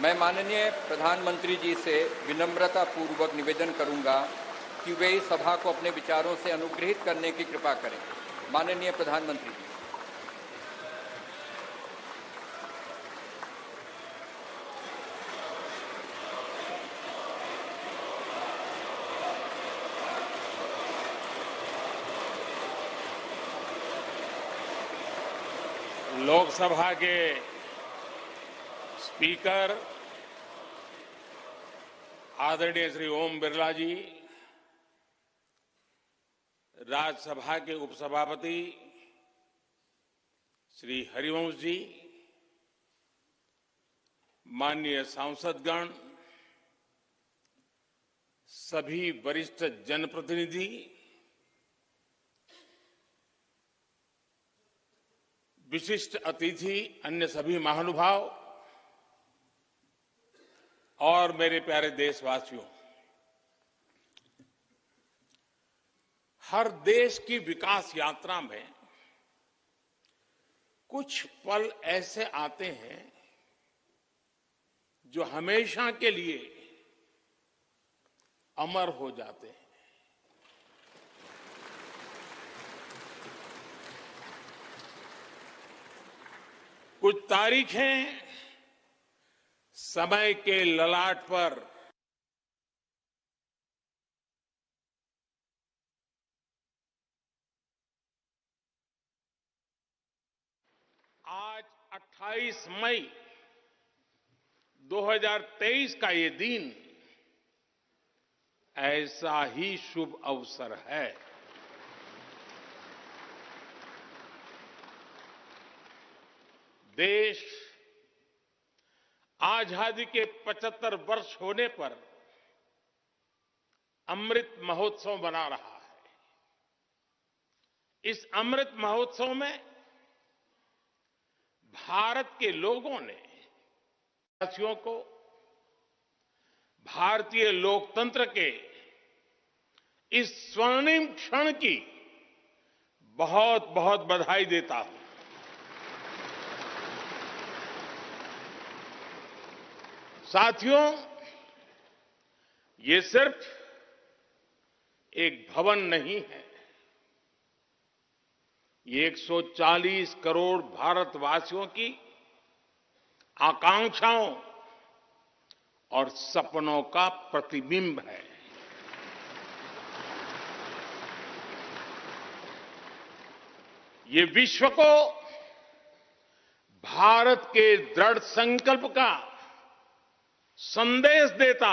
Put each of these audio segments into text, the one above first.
मैं माननीय प्रधानमंत्री जी से विनम्रता पूर्वक निवेदन करूंगा कि वे इस सभा को अपने विचारों से अनुग्रहित करने की कृपा करें। माननीय प्रधानमंत्री जी। लोकसभा के स्पीकर आदरणीय श्री ओम बिरला जी, राज्यसभा के उपसभापति श्री हरिवंश जी, माननीय सांसदगण, सभी वरिष्ठ जनप्रतिनिधि, विशिष्ट अतिथि, अन्य सभी महानुभाव और मेरे प्यारे देशवासियों, हर देश की विकास यात्रा में कुछ पल ऐसे आते हैं जो हमेशा के लिए अमर हो जाते हैं। कुछ तारीखें समय के ललाट पर आज 28 मई 2023 का ये दिन ऐसा ही शुभ अवसर है। देश आजादी के 75 वर्ष होने पर अमृत महोत्सव मना रहा है। इस अमृत महोत्सव में भारत के लोगों ने देशवासियों को भारतीय लोकतंत्र के इस स्वर्णिम क्षण की बहुत बहुत बधाई देता हूं। साथियों, ये सिर्फ एक भवन नहीं है, ये 140 करोड़ भारतवासियों की आकांक्षाओं और सपनों का प्रतिबिंब है। ये विश्व को भारत के दृढ़ संकल्प का संदेश देता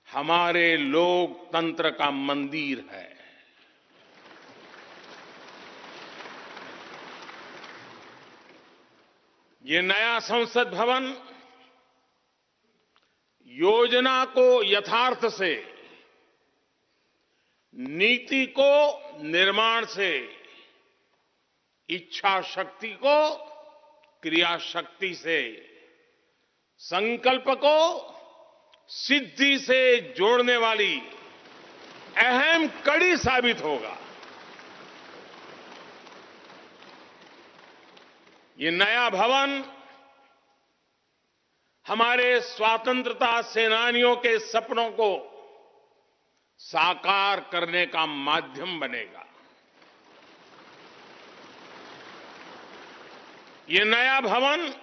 हमारे लोकतंत्र का मंदिर है। ये नया संसद भवन योजना को यथार्थ से, नीति को निर्माण से, इच्छा शक्ति को क्रिया शक्ति से, संकल्प को सिद्धि से जोड़ने वाली अहम कड़ी साबित होगा। ये नया भवन हमारे स्वतंत्रता सेनानियों के सपनों को साकार करने का माध्यम बनेगा। ये नया भवन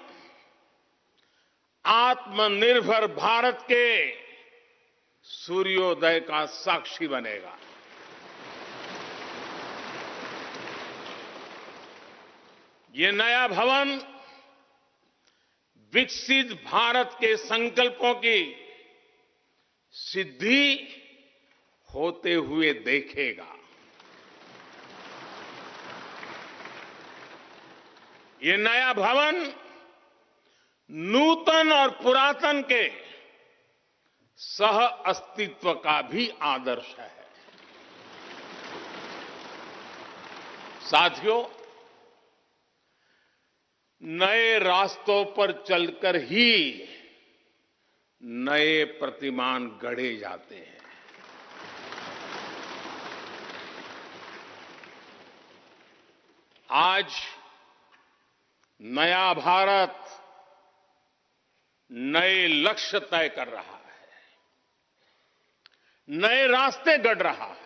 आत्मनिर्भर भारत के सूर्योदय का साक्षी बनेगा। ये नया भवन विकसित भारत के संकल्पों की सिद्धि होते हुए देखेगा। ये नया भवन नूतन और पुरातन के सह अस्तित्व का भी आदर्श है। साथियों, नए रास्तों पर चलकर ही नए प्रतिमान गढ़े जाते हैं। आज नया भारत नए लक्ष्य तय कर रहा है, नए रास्ते गढ़ रहा है।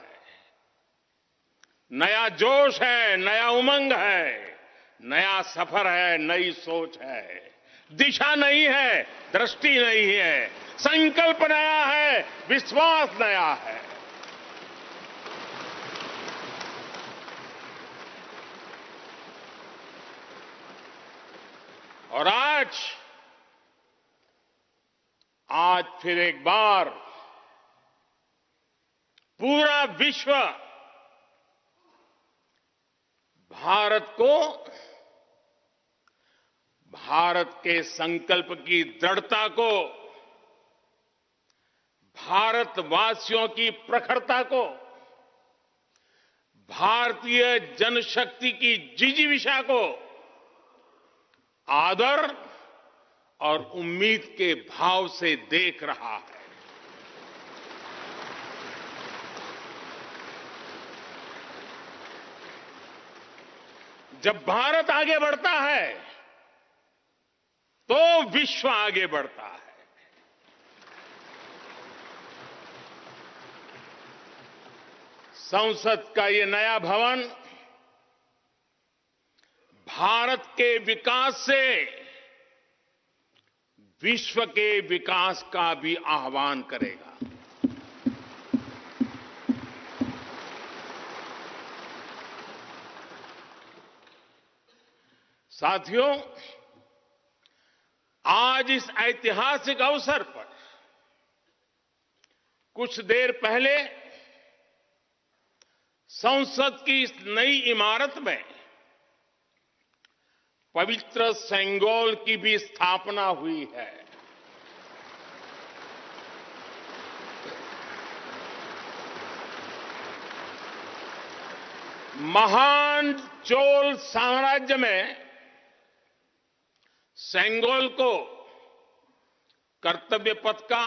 नया जोश है, नया उमंग है, नया सफर है, नई सोच है। दिशा नई है, दृष्टि नई है, संकल्प नया है, विश्वास नया है। और आज फिर एक बार पूरा विश्व भारत को, भारत के संकल्प की दृढ़ता को, भारतवासियों की प्रखरता को, भारतीय जनशक्ति की जिजीविषा को आदर और उम्मीद के भाव से देख रहा है। जब भारत आगे बढ़ता है तो विश्व आगे बढ़ता है। संसद का ये नया भवन भारत के विकास से विश्व के विकास का भी आह्वान करेगा। साथियों, आज इस ऐतिहासिक अवसर पर कुछ देर पहले संसद की इस नई इमारत में पवित्र सेंगोल की भी स्थापना हुई है। महान चोल साम्राज्य में सेंगोल को कर्तव्य पथ का,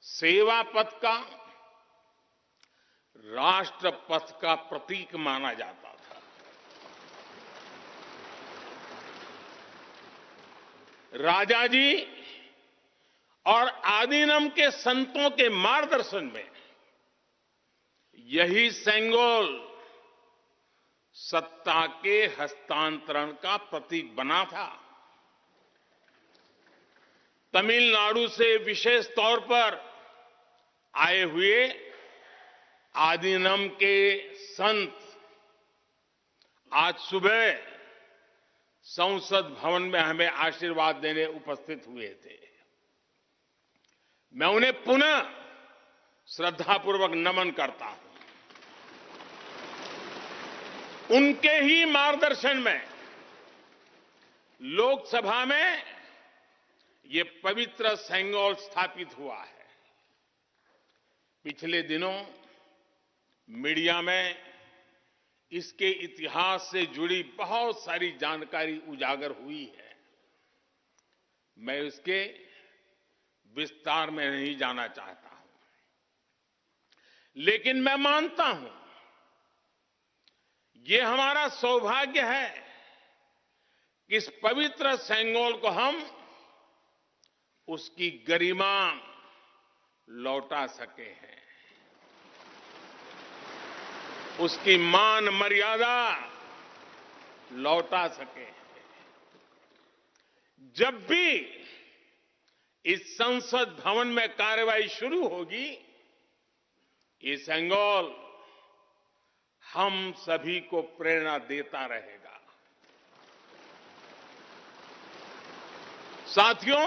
सेवा पथ का, राष्ट्र पथ का प्रतीक माना जाता था। राजा जी और आदीनम के संतों के मार्गदर्शन में यही सेंगोल सत्ता के हस्तांतरण का प्रतीक बना था। तमिलनाडु से विशेष तौर पर आए हुए आदीनम के संत आज सुबह संसद भवन में हमें आशीर्वाद देने उपस्थित हुए थे। मैं उन्हें पुनः श्रद्धापूर्वक नमन करता हूं। उनके ही मार्गदर्शन में लोकसभा में ये पवित्र सेंगोल स्थापित हुआ है। पिछले दिनों मीडिया में इसके इतिहास से जुड़ी बहुत सारी जानकारी उजागर हुई है। मैं इसके विस्तार में नहीं जाना चाहता हूं, लेकिन मैं मानता हूं ये हमारा सौभाग्य है कि इस पवित्र सेंगोल को हम उसकी गरिमा लौटा सके हैं, उसकी मान मर्यादा लौटा सके हैं। जब भी इस संसद भवन में कार्रवाई शुरू होगी, ये सेंगोल हम सभी को प्रेरणा देता रहेगा। साथियों,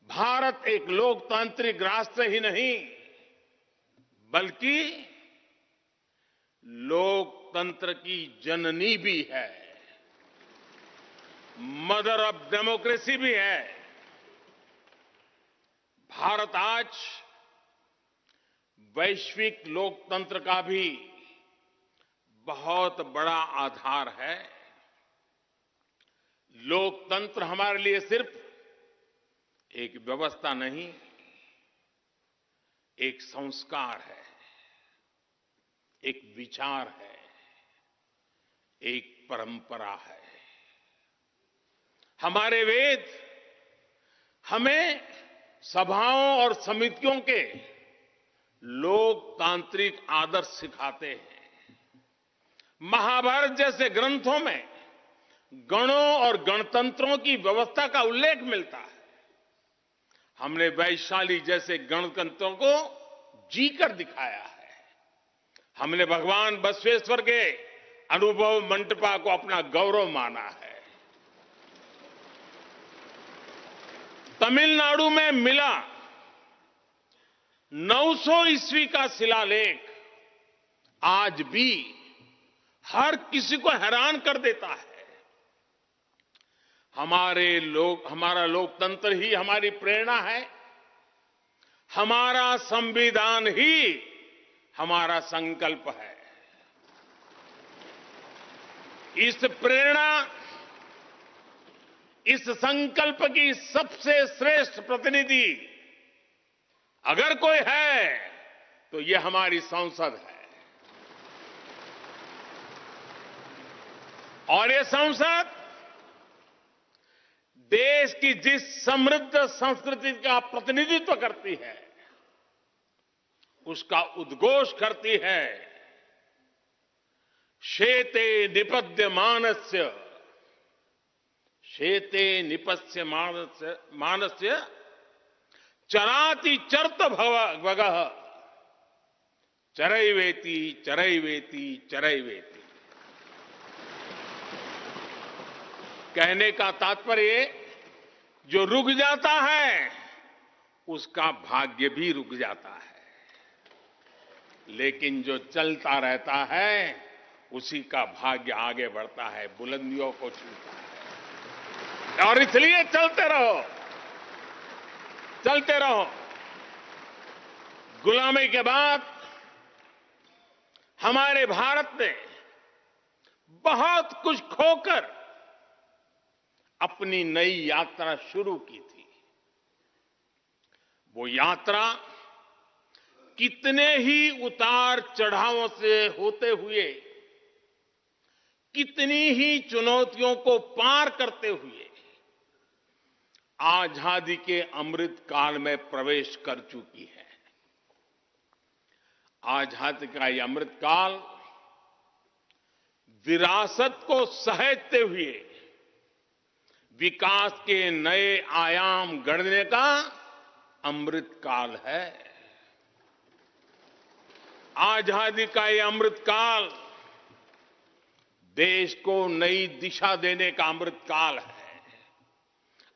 भारत एक लोकतांत्रिक राष्ट्र ही नहीं बल्कि लोकतंत्र की जननी भी है, मदर ऑफ डेमोक्रेसी भी है। भारत आज वैश्विक लोकतंत्र का भी बहुत बड़ा आधार है। लोकतंत्र हमारे लिए सिर्फ एक व्यवस्था नहीं, एक संस्कार है, एक विचार है, एक परंपरा है। हमारे वेद हमें सभाओं और समितियों के लोकतांत्रिक आदर्श सिखाते हैं। महाभारत जैसे ग्रंथों में गणों और गणतंत्रों की व्यवस्था का उल्लेख मिलता है। हमने वैशाली जैसे गणतंत्रों को जीकर दिखाया है। हमने भगवान बसवेश्वर के अनुभव मंटपा को अपना गौरव माना है। तमिलनाडु में मिला 900 ईस्वी का शिलालेख आज भी हर किसी को हैरान कर देता है। हमारा लोकतंत्र ही हमारी प्रेरणा है। हमारा संविधान ही हमारा संकल्प है। इस प्रेरणा, इस संकल्प की सबसे श्रेष्ठ प्रतिनिधि अगर कोई है तो ये हमारी संसद है। और ये संसद देश की जिस समृद्ध संस्कृति का प्रतिनिधित्व करती है उसका उद्घोष करती है। शेते निपद्यमानस्य शेते निपस्य मानस्य चराति चर्त भगः चरैवेति चरैवेति चरैवेति। कहने का तात्पर्य जो रुक जाता है उसका भाग्य भी रुक जाता है, लेकिन जो चलता रहता है उसी का भाग्य आगे बढ़ता है, बुलंदियों को छूता है। और इसलिए चलते रहो, चलते रहो। गुलामी के बाद हमारे भारत ने बहुत कुछ खोकर अपनी नई यात्रा शुरू की थी। वो यात्रा कितने ही उतार चढ़ावों से होते हुए, कितनी ही चुनौतियों को पार करते हुए आजादी के अमृत काल में प्रवेश कर चुकी है। आजादी का ये अमृत काल विरासत को सहेजते हुए विकास के नए आयाम गढ़ने का अमृत काल है। आजादी का ये अमृत काल देश को नई दिशा देने का अमृत काल है।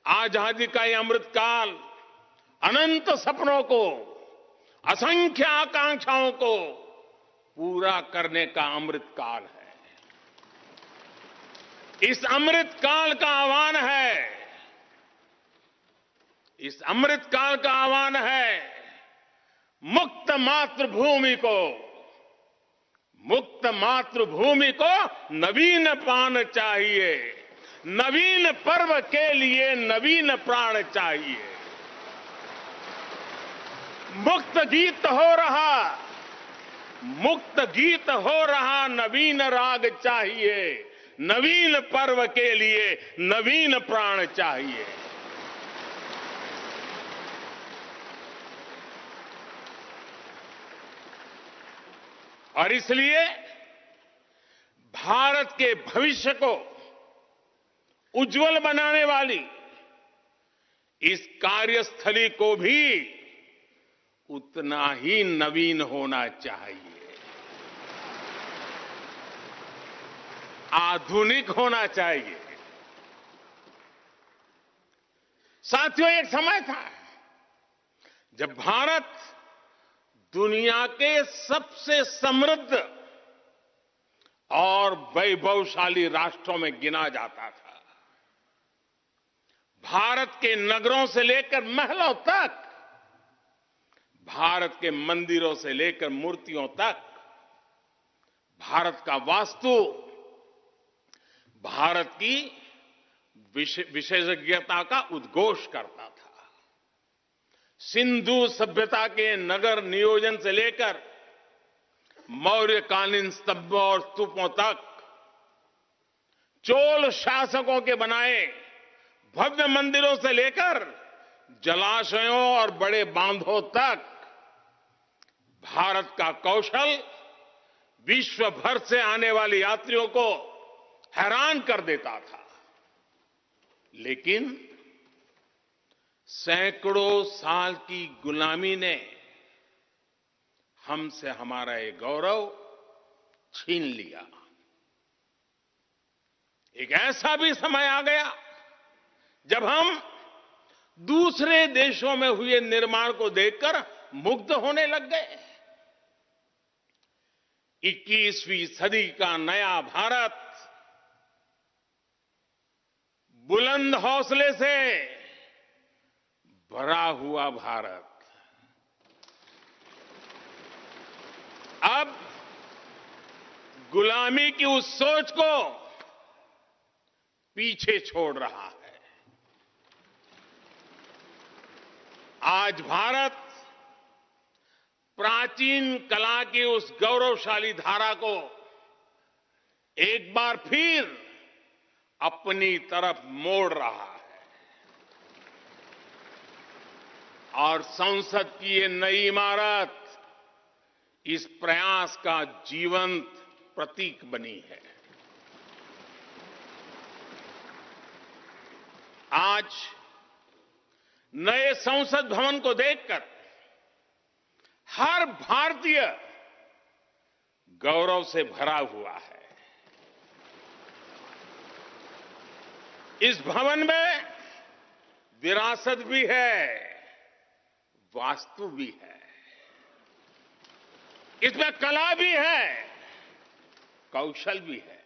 आजादी का ये अमृत काल अनंत सपनों को, असंख्य आकांक्षाओं को पूरा करने का अमृत काल है। इस अमृत काल का आह्वान है, इस अमृत काल का आह्वान है मुक्त मातृभूमि को, मुक्त मातृभूमि को नवीन प्राण चाहिए, नवीन पर्व के लिए नवीन प्राण चाहिए। मुक्त गीत हो रहा, मुक्त गीत हो रहा नवीन राग चाहिए, नवीन पर्व के लिए नवीन प्राण चाहिए। और इसलिए भारत के भविष्य को उज्जवल बनाने वाली इस कार्यस्थली को भी उतना ही नवीन होना चाहिए, आधुनिक होना चाहिए। साथियों, एक समय था जब भारत दुनिया के सबसे समृद्ध और वैभवशाली राष्ट्रों में गिना जाता था। भारत के नगरों से लेकर महलों तक, भारत के मंदिरों से लेकर मूर्तियों तक, भारत का वास्तु भारत की विशेषज्ञता का उद्घोष करता था। सिंधु सभ्यता के नगर नियोजन से लेकर मौर्यकालीन स्तंभों और स्तूपों तक, चोल शासकों के बनाए भव्य मंदिरों से लेकर जलाशयों और बड़े बांधों तक भारत का कौशल विश्व भर से आने वाले यात्रियों को हैरान कर देता था। लेकिन सैकड़ों साल की गुलामी ने हमसे हमारा ये गौरव छीन लिया। एक ऐसा भी समय आ गया जब हम दूसरे देशों में हुए निर्माण को देखकर मुग्ध होने लग गए। 21वीं सदी का नया भारत बुलंद हौसले से भरा हुआ भारत अब गुलामी की उस सोच को पीछे छोड़ रहा है। आज भारत प्राचीन कला की उस गौरवशाली धारा को एक बार फिर अपनी तरफ मोड़ रहा है और संसद की ये नई इमारत इस प्रयास का जीवंत प्रतीक बनी है। आज नए संसद भवन को देखकर हर भारतीय गौरव से भरा हुआ है। इस भवन में विरासत भी है, वास्तु भी है, इसमें कला भी है, कौशल भी है,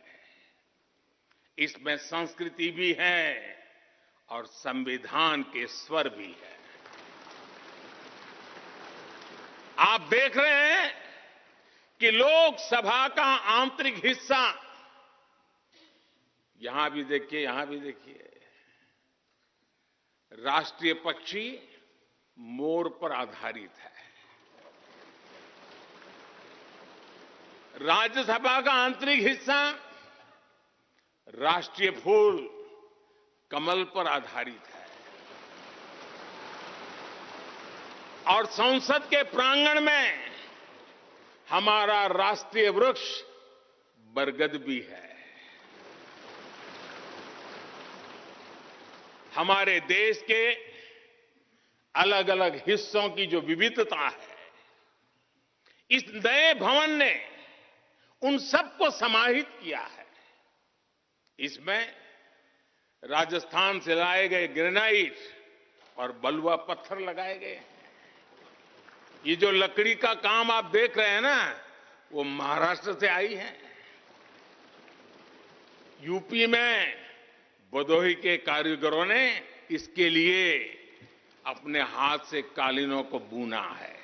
इसमें संस्कृति भी है और संविधान के स्वर भी है। आप देख रहे हैं कि लोकसभा का आंतरिक हिस्सा, यहां भी देखिए, यहां भी देखिए, राष्ट्रीय पक्षी मोर पर आधारित है। राज्यसभा का आंतरिक हिस्सा राष्ट्रीय फूल कमल पर आधारित है और संसद के प्रांगण में हमारा राष्ट्रीय वृक्ष बरगद भी है। हमारे देश के अलग अलग हिस्सों की जो विविधता है, इस नए भवन ने उन सबको समाहित किया है। इसमें राजस्थान से लाए गए ग्रेनाइट और बलुआ पत्थर लगाए गए हैं। ये जो लकड़ी का काम आप देख रहे हैं ना, वो महाराष्ट्र से आई है। यूपी में भदोही के कारीगरों ने इसके लिए अपने हाथ से कालीनों को बुना है।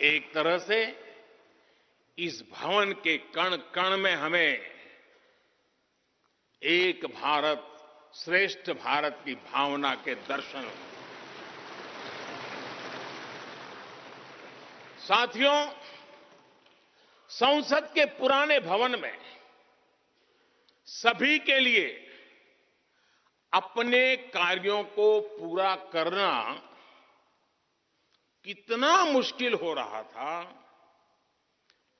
एक तरह से इस भवन के कण कण में हमें एक भारत श्रेष्ठ भारत की भावना के दर्शन। साथियों, संसद के पुराने भवन में सभी के लिए अपने कार्यों को पूरा करना कितना मुश्किल हो रहा था,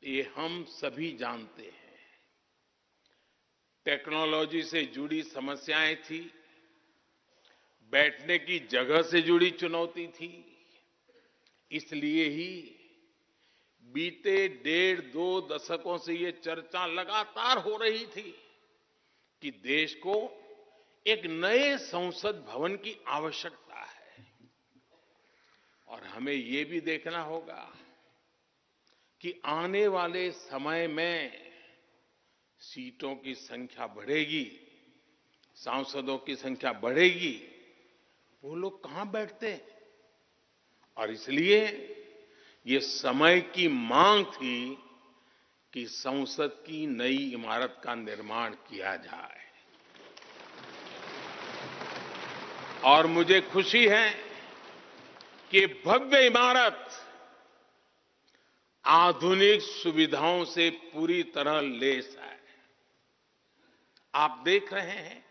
ये हम सभी जानते हैं। टेक्नोलॉजी से जुड़ी समस्याएं थी, बैठने की जगह से जुड़ी चुनौती थी। इसलिए ही बीते 1.5-2 दशकों से ये चर्चा लगातार हो रही थी कि देश को एक नए संसद भवन की आवश्यकता है। और हमें ये भी देखना होगा कि आने वाले समय में सीटों की संख्या बढ़ेगी, सांसदों की संख्या बढ़ेगी, वो लोग कहां बैठते हैं? और इसलिए ये समय की मांग थी कि संसद की नई इमारत का निर्माण किया जाए। और मुझे खुशी है कि भव्य इमारत आधुनिक सुविधाओं से पूरी तरह लैस है। आप देख रहे हैं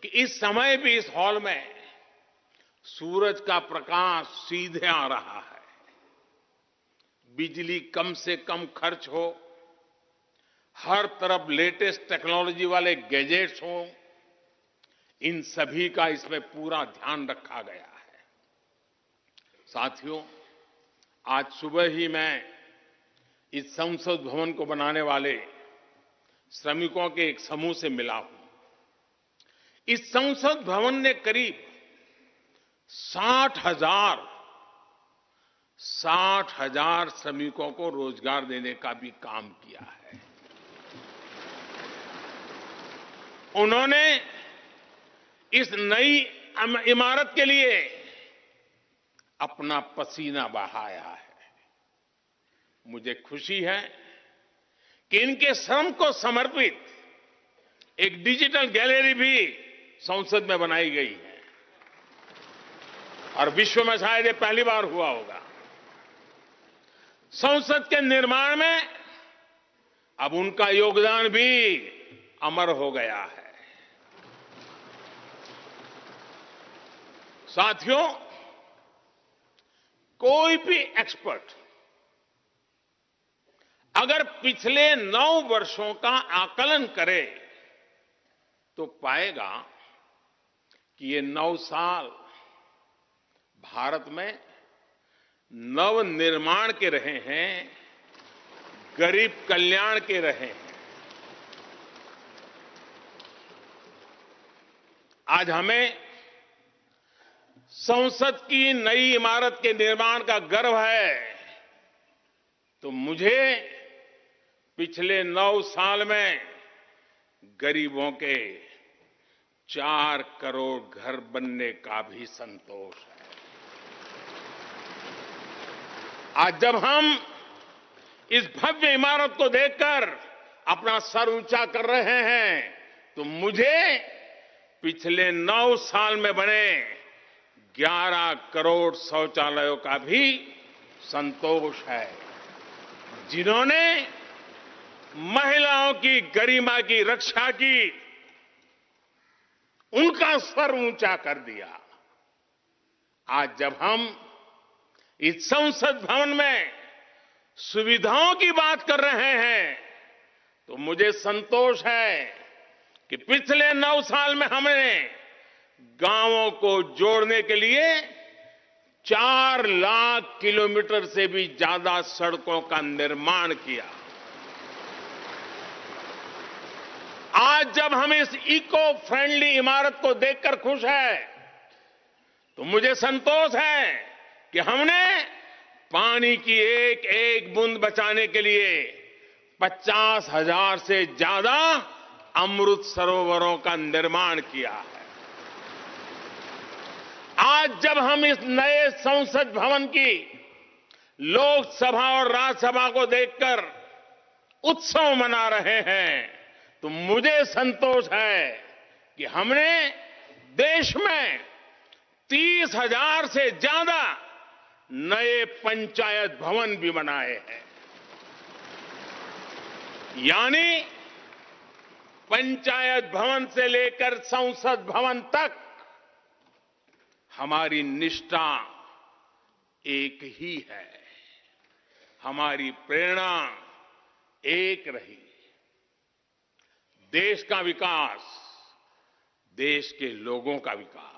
कि इस समय भी इस हॉल में सूरज का प्रकाश सीधे आ रहा है, बिजली कम से कम खर्च हो, हर तरफ लेटेस्ट टेक्नोलॉजी वाले गैजेट्स हों, इन सभी का इसमें पूरा ध्यान रखा गया है। साथियों, आज सुबह ही मैं इस संसद भवन को बनाने वाले श्रमिकों के एक समूह से मिला हूं। इस संसद भवन ने करीब 60,000 श्रमिकों को रोजगार देने का भी काम किया है। उन्होंने इस नई इमारत के लिए अपना पसीना बहाया है। मुझे खुशी है कि इनके श्रम को समर्पित एक डिजिटल गैलरी भी संसद में बनाई गई है और विश्व में शायद ये पहली बार हुआ होगा। संसद के निर्माण में अब उनका योगदान भी अमर हो गया है। साथियों, कोई भी एक्सपर्ट अगर पिछले 9 वर्षों का आकलन करे तो पाएगा कि ये 9 साल भारत में नव निर्माण के रहे हैं, गरीब कल्याण के रहे हैं। आज हमें संसद की नई इमारत के निर्माण का गर्व है, तो मुझे पिछले 9 साल में गरीबों के 4 करोड़ घर बनने का भी संतोष है। आज जब हम इस भव्य इमारत को देखकर अपना सर ऊंचा कर रहे हैं, तो मुझे पिछले 9 साल में बने 11 करोड़ शौचालयों का भी संतोष है, जिन्होंने महिलाओं की गरिमा की रक्षा की, उनका सर ऊंचा कर दिया। आज जब हम इस संसद भवन में सुविधाओं की बात कर रहे हैं, तो मुझे संतोष है कि पिछले 9 साल में हमने गांवों को जोड़ने के लिए 4 लाख किलोमीटर से भी ज्यादा सड़कों का निर्माण किया। आज जब हम इस इको फ्रेंडली इमारत को देखकर खुश हैं, तो मुझे संतोष है कि हमने पानी की एक एक बूंद बचाने के लिए 50,000 से ज्यादा अमृत सरोवरों का निर्माण किया है। आज जब हम इस नए संसद भवन की लोकसभा और राज्यसभा को देखकर उत्सव मना रहे हैं, तो मुझे संतोष है कि हमने देश में 30,000 से ज्यादा नए पंचायत भवन भी बनाए हैं। यानी पंचायत भवन से लेकर संसद भवन तक हमारी निष्ठा एक ही है, हमारी प्रेरणा एक रही। देश का विकास, देश के लोगों का विकास।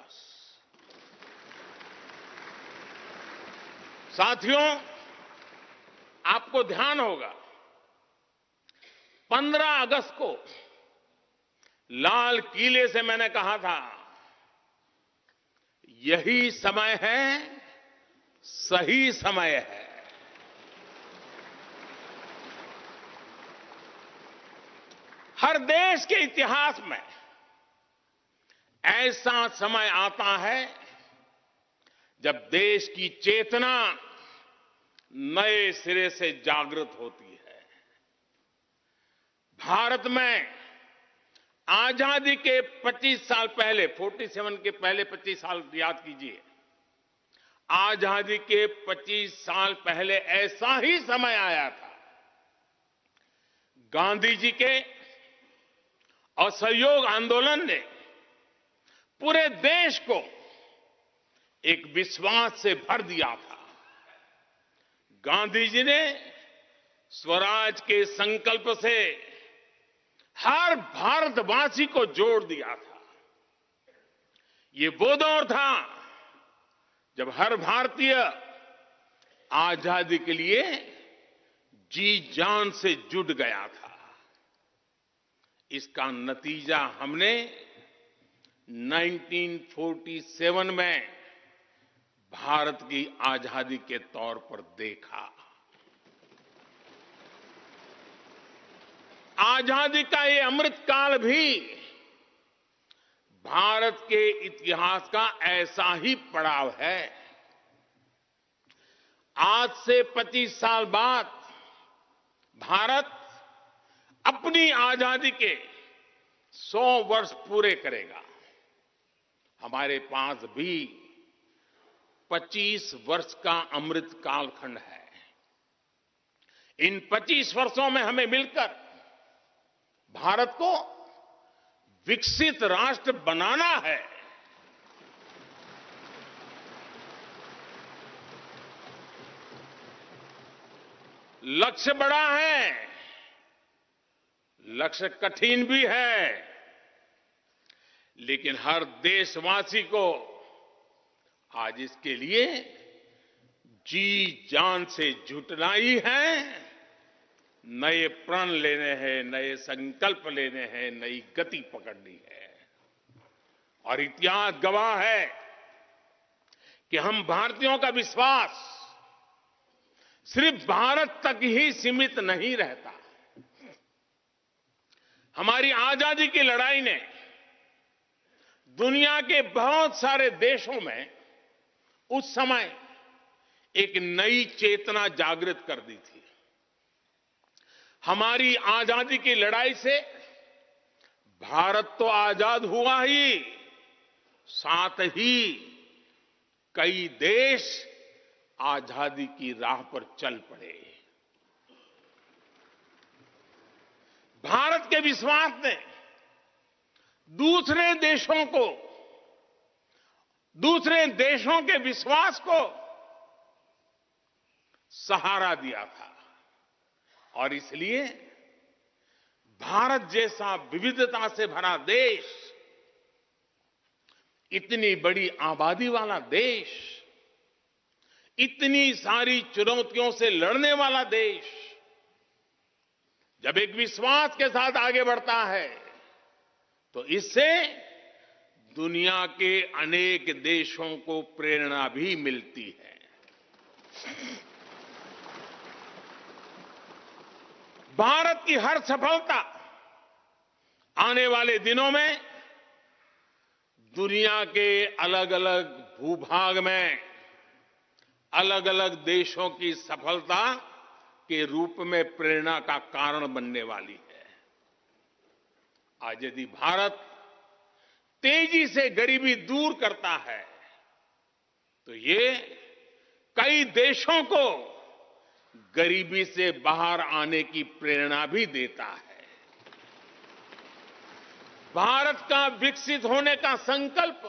साथियों, आपको ध्यान होगा 15 अगस्त को लाल किले से मैंने कहा था, यही समय है, सही समय है। हर देश के इतिहास में ऐसा समय आता है जब देश की चेतना नए सिरे से जागृत होती है। भारत में आजादी के 25 साल पहले, 47 के पहले 25 साल याद कीजिए, आजादी के 25 साल पहले ऐसा ही समय आया था। गांधी जी के असहयोग आंदोलन ने पूरे देश को एक विश्वास से भर दिया था। गांधी जी ने स्वराज के संकल्प से हर भारतवासी को जोड़ दिया था। ये वो दौर था जब हर भारतीय आजादी के लिए जी जान से जुट गया था। इसका नतीजा हमने 1947 में भारत की आजादी के तौर पर देखा। आजादी का ये अमृतकाल भी भारत के इतिहास का ऐसा ही पड़ाव है। आज से 25 साल बाद भारत अपनी आजादी के 100 वर्ष पूरे करेगा। हमारे पास भी 25 वर्ष का अमृत कालखंड है। इन 25 वर्षों में हमें मिलकर भारत को विकसित राष्ट्र बनाना है। लक्ष्य बड़ा है, लक्ष्य कठिन भी है, लेकिन हर देशवासी को आज इसके लिए जी जान से जुटना ही है। नए प्रण लेने हैं, नए संकल्प लेने हैं, नई गति पकड़नी है। और इतिहास गवाह है कि हम भारतीयों का विश्वास सिर्फ भारत तक ही सीमित नहीं रहता। हमारी आजादी की लड़ाई ने दुनिया के बहुत सारे देशों में उस समय एक नई चेतना जागृत कर दी थी। हमारी आजादी की लड़ाई से भारत तो आजाद हुआ ही, साथ ही कई देश आजादी की राह पर चल पड़े। भारत के विश्वास ने दूसरे देशों के विश्वास को सहारा दिया था। और इसलिए भारत जैसा विविधता से भरा देश, इतनी बड़ी आबादी वाला देश, इतनी सारी चुनौतियों से लड़ने वाला देश जब एक विश्वास के साथ आगे बढ़ता है तो इससे दुनिया के अनेक देशों को प्रेरणा भी मिलती है। भारत की हर सफलता आने वाले दिनों में दुनिया के अलग अलग भूभाग में अलग अलग देशों की सफलता के रूप में प्रेरणा का कारण बनने वाली है। आज यदि भारत तेजी से गरीबी दूर करता है तो ये कई देशों को गरीबी से बाहर आने की प्रेरणा भी देता है। भारत का विकसित होने का संकल्प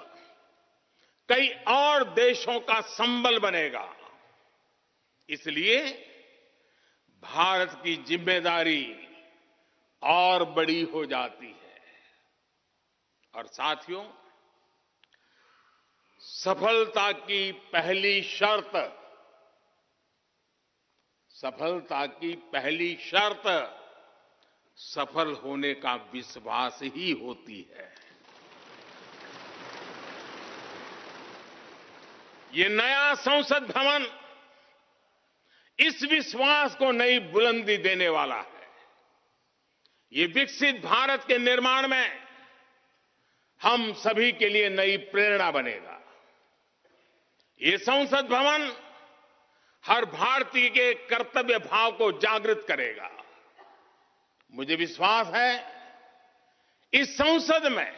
कई और देशों का संबल बनेगा। इसलिए भारत की जिम्मेदारी और बड़ी हो जाती है। और साथियों, सफलता की पहली शर्त सफल होने का विश्वास ही होती है। ये नया संसद भवन इस विश्वास को नई बुलंदी देने वाला है। ये विकसित भारत के निर्माण में हम सभी के लिए नई प्रेरणा बनेगा। ये संसद भवन हर भारतीय के कर्तव्य भाव को जागृत करेगा। मुझे विश्वास है इस संसद में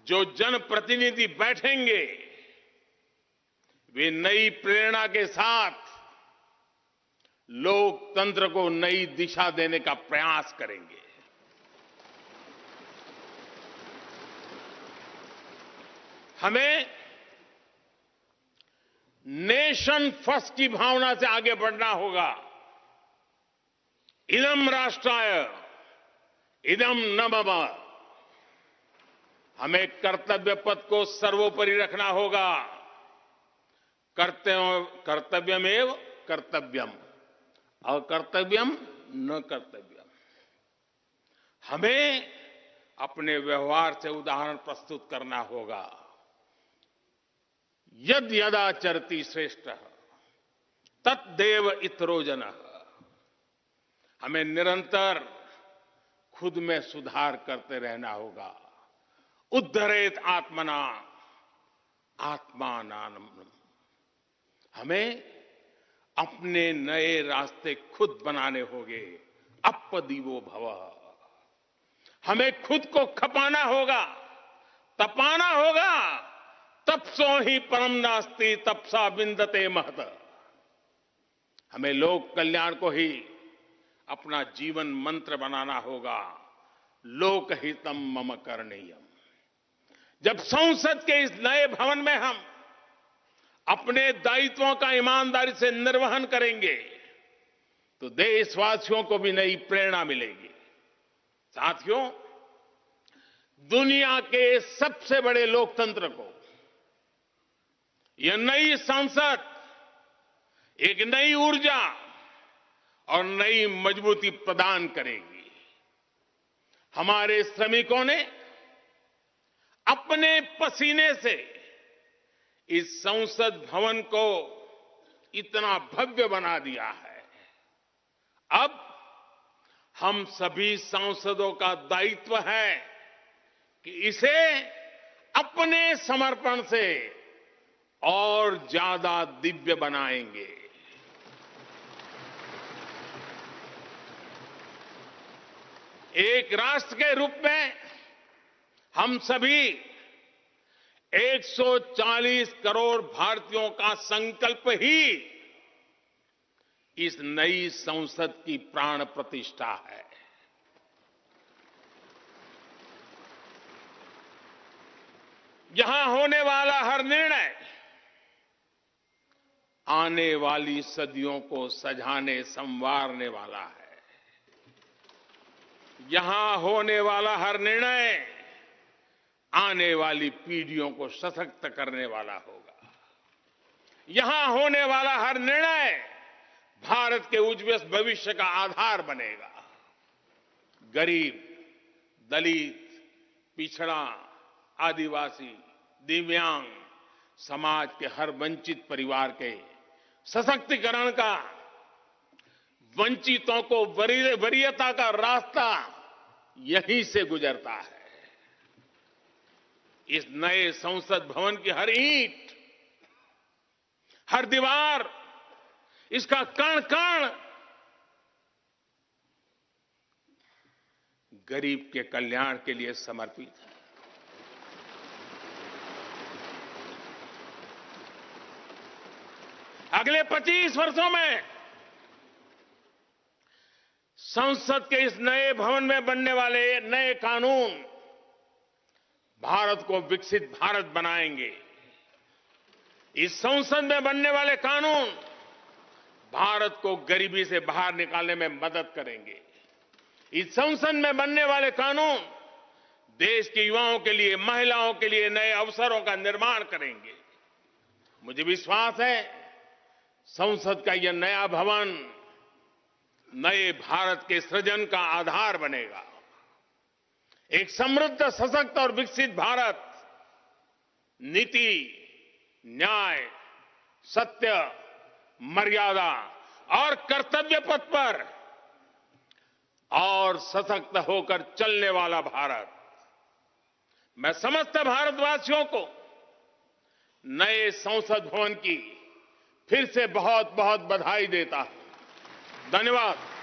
जो जनप्रतिनिधि बैठेंगे वे नई प्रेरणा के साथ लोकतंत्र को नई दिशा देने का प्रयास करेंगे। हमें नेशन फर्स्ट की भावना से आगे बढ़ना होगा। इदम राष्ट्राय इदम न मम। हमें कर्तव्य पथ को सर्वोपरि रखना होगा। कर्तव्यमेव कर्तव्यम अकर्तव्यम न कर्तव्यम। हमें अपने व्यवहार से उदाहरण प्रस्तुत करना होगा। यद यदाचरति श्रेष्ठ तत्देव इतरो जनः। हमें निरंतर खुद में सुधार करते रहना होगा। उद्धरेत आत्मना आत्मानानम। हमें अपने नए रास्ते खुद बनाने होंगे। अपदीवो भवः। हमें खुद को खपाना होगा, तपाना होगा। तपसो ही परम नास्ति तपसा विंदते महत। हमें लोक कल्याण को ही अपना जीवन मंत्र बनाना होगा। लोकहितम मम करणीयम। जब संसद के इस नए भवन में हम अपने दायित्वों का ईमानदारी से निर्वहन करेंगे तो देशवासियों को भी नई प्रेरणा मिलेगी। साथियों, दुनिया के सबसे बड़े लोकतंत्र को यह नई संसद एक नई ऊर्जा और नई मजबूती प्रदान करेगी। हमारे श्रमिकों ने अपने पसीने से इस संसद भवन को इतना भव्य बना दिया है। अब हम सभी सांसदों का दायित्व है कि इसे अपने समर्पण से और ज्यादा दिव्य बनाएंगे। एक राष्ट्र के रूप में हम सभी 140 करोड़ भारतीयों का संकल्प ही इस नई संसद की प्राण प्रतिष्ठा है। यहां होने वाला हर निर्णय आने वाली सदियों को सजाने संवारने वाला है। यहां होने वाला हर निर्णय आने वाली पीढ़ियों को सशक्त करने वाला होगा। यहां होने वाला हर निर्णय भारत के उज्ज्वल भविष्य का आधार बनेगा। गरीब, दलित, पिछड़ा, आदिवासी, दिव्यांग समाज के हर वंचित परिवार के सशक्तिकरण का, वंचितों को वरीयता का रास्ता यहीं से गुजरता है। इस नए संसद भवन की हर ईंट, हर दीवार, इसका कण कण गरीब के कल्याण के लिए समर्पित है। अगले 25 वर्षों में संसद के इस नए भवन में बनने वाले नए कानून भारत को विकसित भारत बनाएंगे। इस संसद में बनने वाले कानून भारत को गरीबी से बाहर निकालने में मदद करेंगे। इस संसद में बनने वाले कानून देश के युवाओं के लिए, महिलाओं के लिए नए अवसरों का निर्माण करेंगे। मुझे विश्वास है संसद का यह नया भवन नए भारत के सृजन का आधार बनेगा। एक समृद्ध, सशक्त और विकसित भारत नीति, न्याय, सत्य, मर्यादा और कर्तव्य पथ पर और सशक्त होकर चलने वाला भारत। मैं समस्त भारतवासियों को नए संसद भवन की फिर से बहुत बहुत बधाई देता हूं। धन्यवाद।